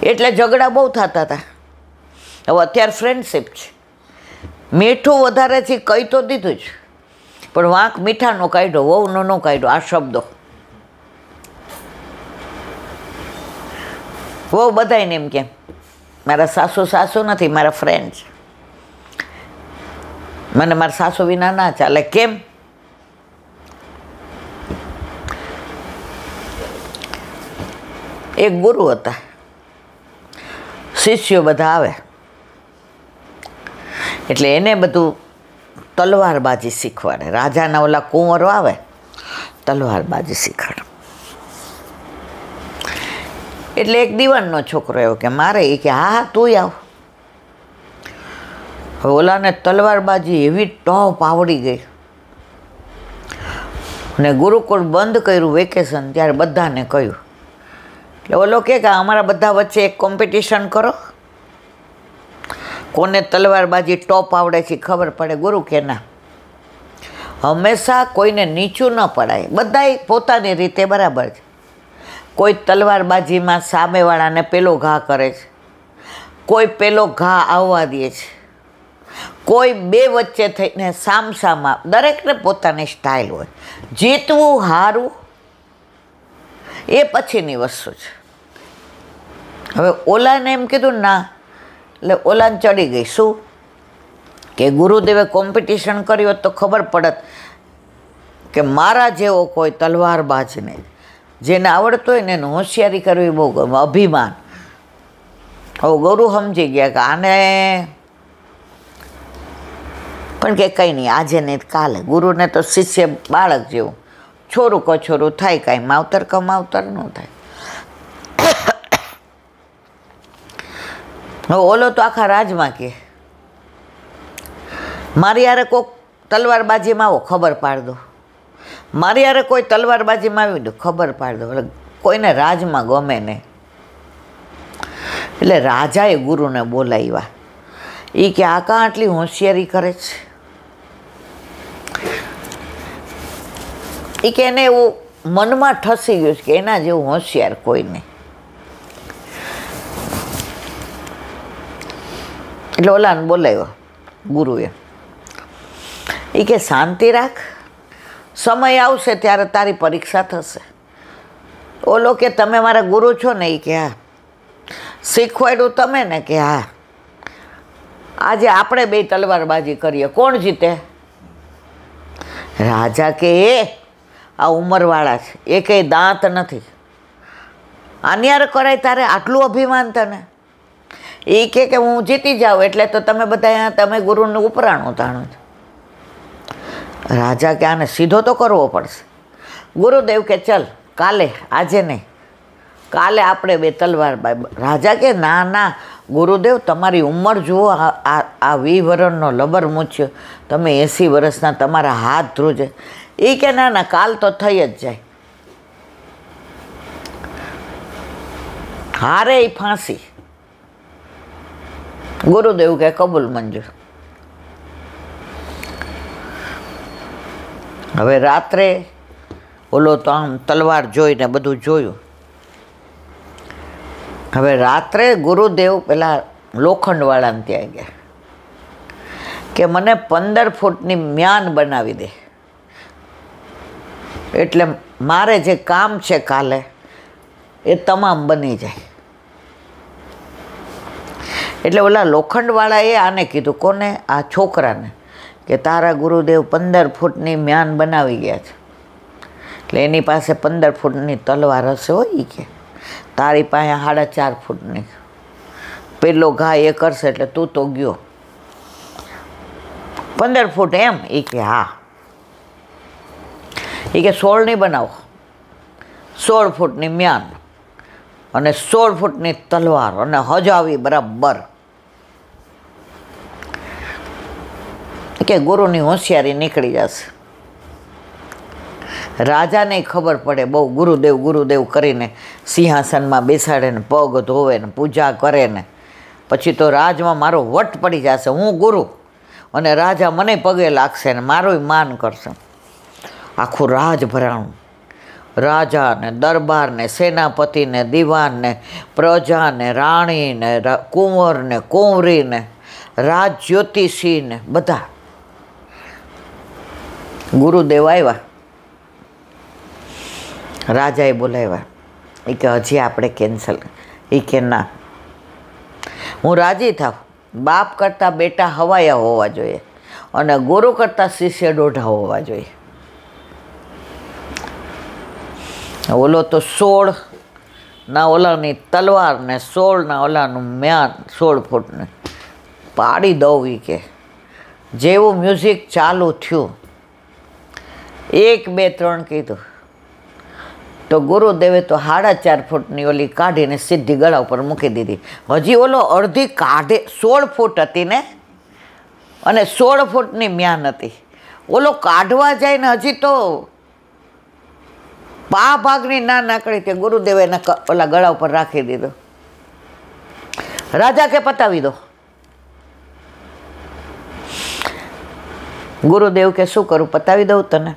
એટલે ઝઘડા બહુ થતા હતા. હવે અત્યારે ફ્રેન્ડશીપ છે. મીઠું વધારે છે કહી તો દીધું જ, પણ વાંક મીઠાનો કાઢ્યો, વહુનો ન કાઢ્યો. આ શબ્દો વહુ બધાને એમ કેમ મારા સાસુ નથી, મારા ફ્રેન્ડ છે, મને મારા સાસુ વિના ના ચાલે. કેમ? એક ગુરુ હતા, શિષ્યો બધા આવે એટલે એને બધું તલવારબાજી શીખવાડે. રાજાના ઓલા કુંવરો આવે, તલવારબાજી શીખવાડે. એટલે એક દીવાનનો છોકરો એવો કે મારે, એ કે હા હા તું આવ. ઓલાને તલવારબાજી એવી ટોપ આવડી ગઈ, ને ગુરુકુળ બંધ કર્યું વેકેશન ત્યારે બધાને કહ્યું. એટલે ઓલો કે અમારા બધા વચ્ચે એક કોમ્પિટિશન કરો, કોને તલવારબાજી ટોપ આવડે છે ખબર પડે. ગુરુ કે ના, હંમેશા કોઈને નીચું ન પડાય, બધાય પોતાની રીતે બરાબર છે. કોઈ તલવારબાજીમાં સામેવાળાને પેલો ઘા કરે છે, કોઈ પેલો ઘા આવવા દે છે, કોઈ બે વચ્ચે થઈને સામસામા. દરેકને પોતાની સ્ટાઇલ હોય. જીતવું હારવું એ પછીની વસ્તુ છે. હવે ઓલાને એમ કીધું ના, એટલે ઓલાને ચડી ગઈ. શું કે ગુરુદેવે કોમ્પિટિશન કર્યું હોત તો ખબર પડત કે મારા જેવો કોઈ તલવારબાજ નહીં. જેને આવડતો હોય ને એને હોશિયારી કરવી બહુ ગમે, અભિમાન. હવે ગુરુ સમજી ગયા કે આને પણ કે કંઈ નહીં, આજે નહીં કાલે. ગુરુને તો શિષ્ય બાળક જેવું, છોરું કછોરું થાય, કાંઈ માવતર કમાવતર ન થાય. હવે ઓલો તો આખા રાજમાં કે મારી યારે કોઈક તલવારબાજીમાં આવો ખબર પાડ દો, મારી યારે કોઈ તલવારબાજીમાં આવી દો ખબર પાડ દો. એટલે કોઈને રાજમાં ગમે નહીં. એટલે રાજાએ ગુરુને બોલાવ્યા. એ કે આ કાં આટલી હોશિયારી કરે છે? એ કે એને એવું મનમાં ઠસી ગયું છે કે એના જેવું હોશિયાર કોઈ નહીં. એટલે ઓલાને બોલાવ્યો ગુરુએ. એ કે શાંતિ રાખ, સમય આવશે ત્યારે તારી પરીક્ષા થશે. ઓલો કે તમે મારા ગુરુ છો ને? એ કે હા. શીખવાડ્યું તમે ને? કે હા. આજે આપણે બે તલવારબાજી કરીએ, કોણ જીતે? રાજા કે આ ઉંમરવાળા છે, એ કંઈ દાંત નથી, આન્યાર કરાય તારે આટલું અભિમાન તને? એ કે હું જીતી જાઉં એટલે તો તમે બધા તમે ગુરુને ઉપરાણું તાણો છો. રાજા કે આને સીધો તો કરવો પડશે. ગુરુદેવ કે ચલ કાલે, આજે નહીં, કાલે આપણે બે તલવાર. રાજા કે ના ના ગુરુદેવ, તમારી ઉંમર જુઓ, આ 20 વર્ષનો લબર મૂછ્યો, તમે 80 વર્ષના, તમારા હાથ ધ્રુજે. એ કે ના ના કાલ તો થઈ જ જાય. હારે એ ફાંસી. ગુરુદેવ કે કબૂલ મંજૂર. હવે રાત્રે ઓલો તો આમ તલવાર જોઈને બધું જોયું. હવે રાત્રે ગુરુદેવ પેલા લોખંડવાળાને ત્યાં ગયા કે મને 15 ફૂટની મ્યાન બનાવી દે, એટલે મારે જે કામ છે કાલે એ તમામ બની જાય. એટલે ઓલા લોખંડવાળાએ આને કીધું, કોને? આ છોકરાને, કે તારા ગુરુદેવ 15 ફૂટની મ્યાન બનાવી ગયા છે, એટલે એની પાસે 15 ફૂટની તલવાર હશે. હોય કે તારી પાસે 4.5 ફૂટની. પેલો ઘા એ કરશે એટલે તું તો ગયો. 15 ફૂટ એમ? એ કે હા. એ કે 16ની બનાવો, 16 ફૂટની મ્યાન અને 16 ફૂટની તલવાર અને હજાવી બરાબર. કે ગુરુની હોશિયારી નીકળી જશે. રાજાને ખબર પડે બહુ. ગુરુદેવ ગુરુદેવ કરીને સિંહાસનમાં બેસાડે ને પગ ધોવે ને પૂજા કરે ને પછી તો રાજમાં મારો વટ પડી જશે. હું ગુરુ અને રાજા મને પગે લાગશે ને મારું માન કરશે. આખું રાજ ભરાણું. રાજાને, દરબારને, સેનાપતિને, દિવાનને, પ્રજાને, રાણીને, કુંવરને, કુંવરીને, રાજ જ્યોતિષીને, બધા ગુરુદેવ આવ્યા. રાજાએ બોલાવ્યા. એ કે હજી આપણે કેન્સલ. એ કે ના, હું રાજી થાવ. બાપ કરતાં બેટા હવાયા હોવા જોઈએ અને ગુરુ કરતાં શિષ્ય દોઢા હોવા જોઈએ. ઓલો તો 16 ના ઓલાની તલવાર ને 16 ના ઓલાનું મ્યાન 16 ફૂટને પાડી દઉં. એ કે જેવું મ્યુઝિક ચાલુ થયું 1 2 3 કીધું તો ગુરુદેવે તો 4.5 ફૂટની ઓલી કાઢીને સીધી ગળા ઉપર મૂકી દીધી. હજી ઓલો અડધી કાઢે 16 ફૂટ હતી ને, અને 16 ફૂટની મ્યાન હતી. ઓલો કાઢવા જાય ને હજી તો પા ભાગની ના નાકડી તે ગુરુદેવે ઓલા ગળા ઉપર રાખી દીધો. રાજા કે પતાવી દો. ગુરુદેવ કે શું કરું, પતાવી દઉં તને?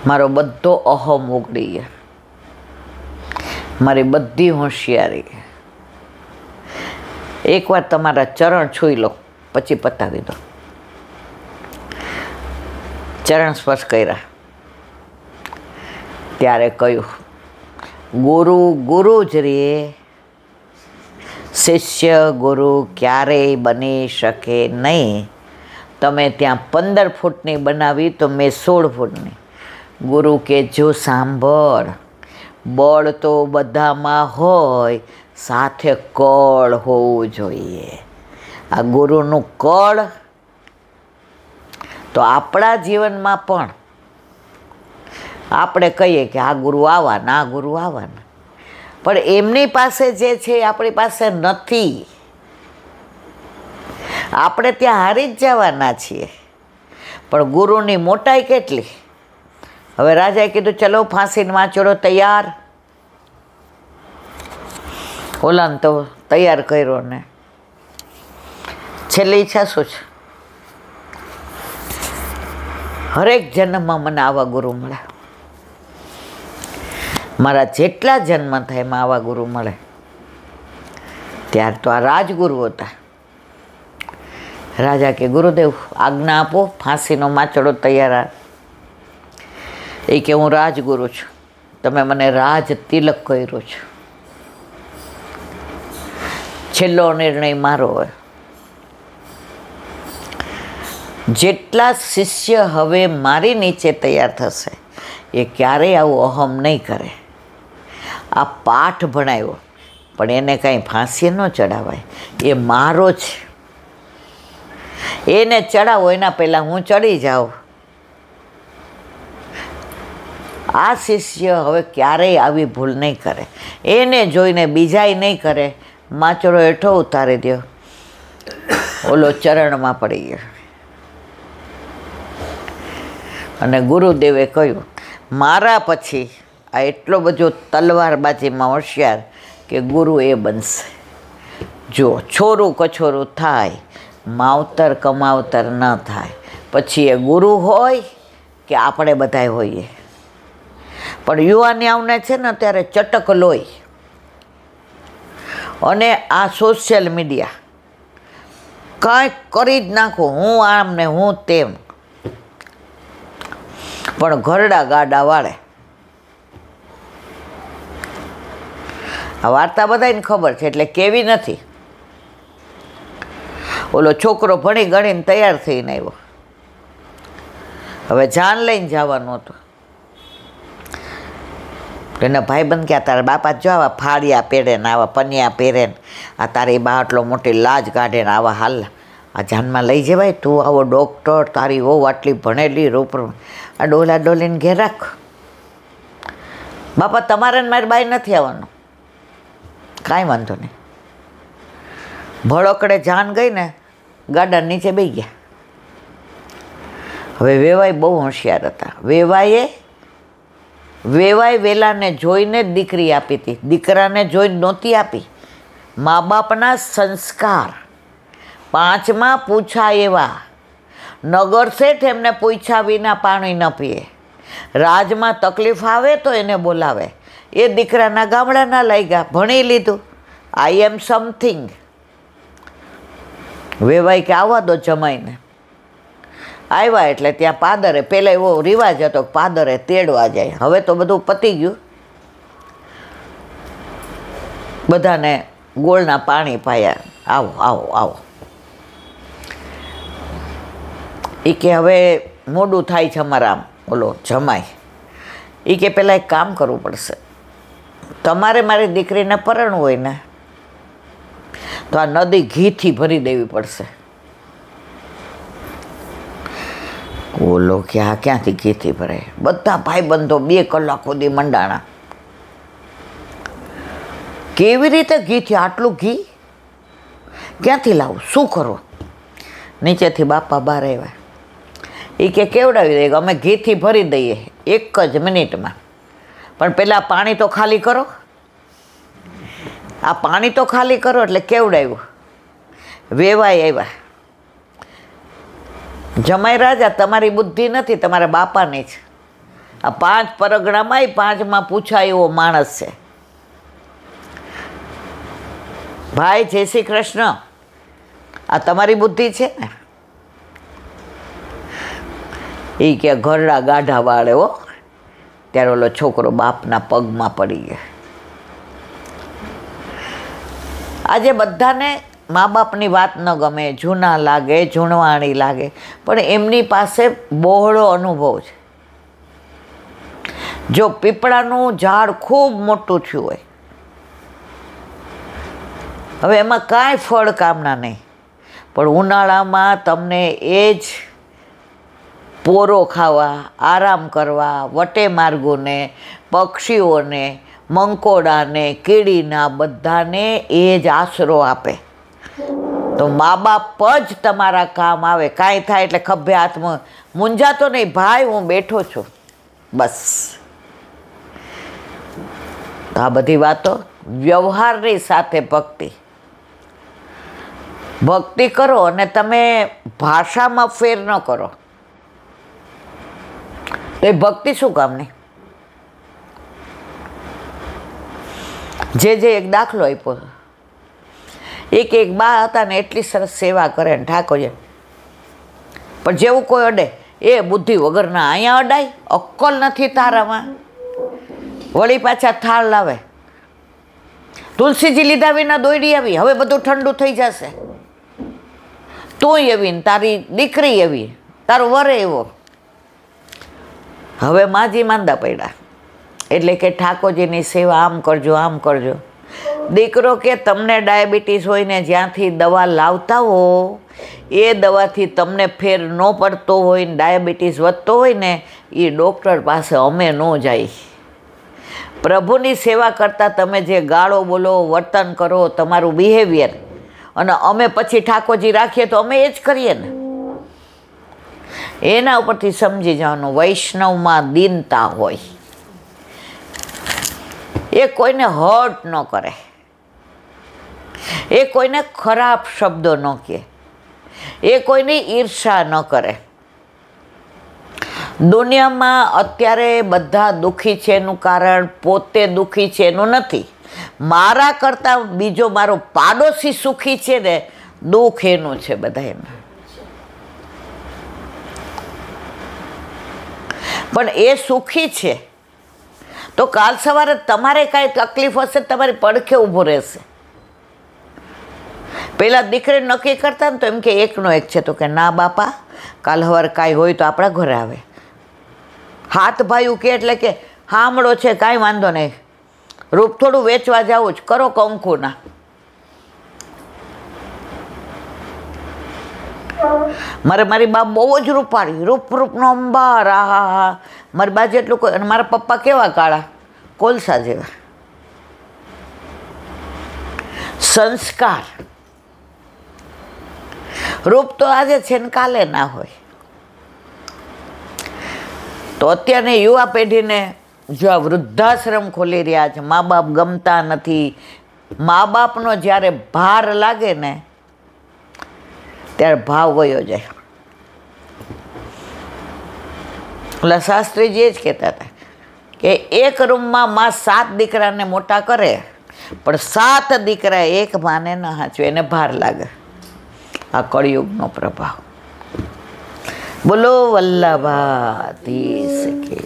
મારો બધો અહમ ઉગડી ગયા, મારી બધી હોશિયારી. એકવાર તમારા ચરણ છૂઈ લો પછી પતાવી દો. ચરણ સ્પર્શ કર્યા ત્યારે કહ્યું, ગુરુ ગુરુ જ રે, શિષ્ય ગુરુ ક્યારેય બની શકે નહીં. તમે ત્યાં 15 ફૂટની બનાવી તો મેં 16 ફૂટની. ગુરુ કે જો સાંભળ, બળ તો બધામાં હોય, સાથે કળ હોવું જોઈએ. આ ગુરુનું કળ તો આપણા જીવનમાં પણ આપણે કહીએ કે આ ગુરુ આવવાના, આ ગુરુ આવવાના, પણ એમની પાસે જે છે એ આપણી પાસે નથી. આપણે ત્યાં હારી જ જવાના છીએ. પણ ગુરુની મોટાઈ કેટલી. હવે રાજાએ કીધું ચલો ફાંસીનો વાંચોડો તૈયાર. ઓલાને તો તૈયાર કર્યો ને છેલ્લી ઈચ્છા શું છે? હરેક જન્મમાં મને આવા ગુરુ મળે. મારા જેટલા જન્મ થાય એમાં આવા ગુરુ મળે. ત્યાર તો આ રાજગુરુ હતા. રાજા કે ગુરુદેવ આજ્ઞા આપો, ફાંસીનો માચડો તૈયાર. એ કે હું રાજગુરુ છું, તમે મને રાજ તિલક કર્યો છો. છેલ્લો નિર્ણય મારો હોય. જેટલા શિષ્ય હવે મારી નીચે તૈયાર થશે એ ક્યારેય આવું અહમ નહીં કરે. આ પાઠ ભણાવ્યો પણ એને કાંઈ ફાંસી ન ચડાવાય, એ મારો છે. એને ચડાવો એના પહેલાં હું ચડી જાઉં. આ શિષ્ય હવે ક્યારેય આવી ભૂલ નહીં કરે. એને જોઈને બીજાય નહીં કરે. માચડો હેઠો ઉતારી દો. ઓલો ચરણમાં પડી ગયો અને ગુરુદેવે કહ્યું, મારા પછી આ એટલો બધો તલવારબાજીમાં હોશિયાર કે ગુરુ એ બનશે. જો છોરું કછોરું થાય, માવતર કમાવતર ન થાય, પછી એ ગુરુ હોય કે આપણે બધાય હોઈએ. પણ યુવાની આવને છે ને ત્યારે ચટક લોહી અને આ સોશિયલ મીડિયા કાંઈક કરી જ નાખું, હું આમ ને હું તેમ, પણ ઘરડા ગાડા વાળે. આ વાર્તા બધાને ખબર છે એટલે કેવી નથી. ઓલો છોકરો ભણી ગણીને તૈયાર થઈને આવ્યો, હવે જાન લઈને જવાનું હતું. એના ભાઈબંધ ક્યાં તારા બાપા જો આવા ફાળિયા પહેરે ને આવા પનિયા પહેરે ને આ તારી બા આટલો મોટી લાજ કાઢે ને આવા હાલ આ જાનમાં લઈ જવાય? તું આવો ડૉક્ટર, તારી વહુ આટલી ભણેલી રૂપ, આ ડોલા ડોલીને ઘેર રાખ. બાપા તમારે ને મારી બાઈ નથી આવવાનું. કાંઈ વાંધો નહીં. ભળોકડે જાન ગઈ ને ગાડા નીચે બેસી ગયા. હવે વેવાઈ બહુ હોશિયાર હતા. વેવાઈ વેલાને જોઈને જ દીકરી આપી હતી, દીકરાને જોઈને નહોતી આપી. મા બાપના સંસ્કાર 5માં પૂછાય એવા, નગર શેઠ એમને પૂછ્યા વિના પાણી ન પીએ. રાજમાં તકલીફ આવે તો એને બોલાવે. એ દીકરાના ગામડાના લાગ્યા, ભણી લીધું, આઈ એમ સમથિંગ. વેવાઈ કે આવવા દો જમાઈને. આવ્યા એટલે ત્યાં પાદરે, પહેલાં એવો રિવાજ હતો કે પાદરે તેડવા જાય. હવે તો બધું પતી ગયું. બધાને ગોળના પાણી પાયા, આવો આવો આવો. એ કે હવે મોડું થાય છે અમારા આમ ઓલો જમાય. એ કે પહેલાં એક કામ કરવું પડશે, તમારે મારી દીકરીને પરણવું હોય ને તો આ નદી ઘીથી ભરી દેવી પડશે. ઓલો કે આ ક્યાંથી ઘીથી ભરાય? બધા ભાઈબંધો 2 કલાક સુધી મંડાણા. કેવી રીતે ઘીથી? આટલું ઘી ક્યાંથી લાવું, શું કરું? નીચેથી બાપા બહાર આવ્યા. એ કે કેવડાવી દે, અમે ઘીથી ભરી દઈએ 1 જ મિનિટમાં, પણ પહેલાં પાણી તો ખાલી કરો. આ પાણી તો ખાલી કરો. એટલે કેવડાવ્યું. વેવાઈ આવ્યા. જમાઈ રાજા, તમારી બુદ્ધિ નથી, તમારા બાપાની જ. આ 5 પરગણામાં 5માં પૂછાય એવો માણસ છે. ભાઈ જય શ્રી કૃષ્ણ, આ તમારી બુદ્ધિ છે ને? એ કે ઘરડા ગાઢા વાળે હો. ત્યારે ઓલો છોકરો બાપના પગમાં પડી ગયો. આજે બધાને મા બાપની વાત ન ગમે, જૂના લાગે, જૂનવાણી લાગે, પણ એમની પાસે બહોળો અનુભવ છે. જો પીપળાનું ઝાડ ખૂબ મોટું થયું હોય, હવે એમાં કાંઈ ફળ કામના નહીં, પણ ઉનાળામાં તમને એ જ પોરો ખાવા, આરામ કરવા, વટે માર્ગોને, પક્ષીઓને, મંકોડાને, કીડીના બધાને એ જ આશરો આપે. તો મા બાપ જ તમારા કામ આવે. કાંઈ થાય એટલે ખભે હાથમાં મૂંઝાતો નહીં, ભાઈ હું બેઠો છું, બસ. તો આ બધી વાતો વ્યવહારની સાથે ભક્તિ. ભક્તિ કરો અને તમે ભાષામાં ફેર ન કરો તો એ ભક્તિ શું કામની? જે એક દાખલો આપ્યો, એક બા હતા ને એટલી સરસ સેવા કરે ને ઠાકોરજી, પણ જેવું કોઈ અડે એ બુદ્ધિ વગરના. અહીંયા અડાય, અક્કલ નથી તારામાં. વળી પાછા થાળ લાવે, તુલસીજી લીધા વિના દોયડી આવી, હવે બધું ઠંડુ થઈ જશે. તું એવી ને તારી દીકરી એવી, તારો વરે એવો. હવે માજી માંદા પડ્યા એટલે કે ઠાકોરજીની સેવા આમ કરજો, આમ કરજો. દીકરો કે તમને ડાયાબિટીસ હોય ને જ્યાંથી દવા લાવતા હો એ દવાથી તમને ફેર ન પડતો હોય ને ડાયાબિટીસ વધતો હોય ને એ ડૉક્ટર પાસે અમે ન જાય. પ્રભુની સેવા કરતાં તમે જે ગાળો બોલો, વર્તન કરો, તમારું બિહેવિયર, અને અમે પછી ઠાકોરજી રાખીએ તો અમે એ જ કરીએ ને. એના ઉપરથી સમજી જવાનું વૈષ્ણવમાં દીનતા હોય. એ કોઈને હર્ટ ન કરે, એ કોઈને ખરાબ શબ્દો ન કહે, એ કોઈની ઈર્ષા ન કરે. દુનિયામાં અત્યારે બધા દુઃખી છે એનું કારણ પોતે દુઃખી છે એનું નથી. મારા કરતાં બીજો મારો પાડોશી સુખી છે ને, દુઃખ એનું છે બધાને. પણ એ સુખી છે તો કાલ સવારે તમારે કાંઈ તકલીફ હશે તમારી પડખે ઊભો રહેશે. પહેલાં દીકરી નક્કી કરતા ને તો એમ કે એકનો એક છે, તો કે ના બાપા કાલ સવારે કાંઈ હોય તો આપણા ઘરે આવે. હાથ ભાઈ કે એટલે કે હામળો છે કાંઈ વાંધો નહીં, રૂપ થોડું વેચવા જવું જ, કરો કંકુના. મારી બા બહુ જ રૂપાળી, રૂપનો અંબાર, હા. મારી બા જેટલું કોઈ. અને મારા પપ્પા કેવા કાળા, કોલસા જેવા. સંસ્કાર, રૂપ તો આજે છે ને કાલે ના હોય. તો અત્યારની યુવા પેઢીને જો આ વૃદ્ધાશ્રમ ખોલી રહ્યા છે, મા બાપ ગમતા નથી, મા બાપનો જ્યારે ભાર લાગે ને ત્યારે ભાવ વયો જાય. ઓલા શાસ્ત્રીજી એ જ કહેતા હતા કે એક રૂમમાં માં 7 દીકરાને મોટા કરે, પણ 7 દીકરા એક માને ન હાચવે, એને ભાર લાગે. આ કળિયુગનો પ્રભાવ. બોલો વલ્લભાધીશ કે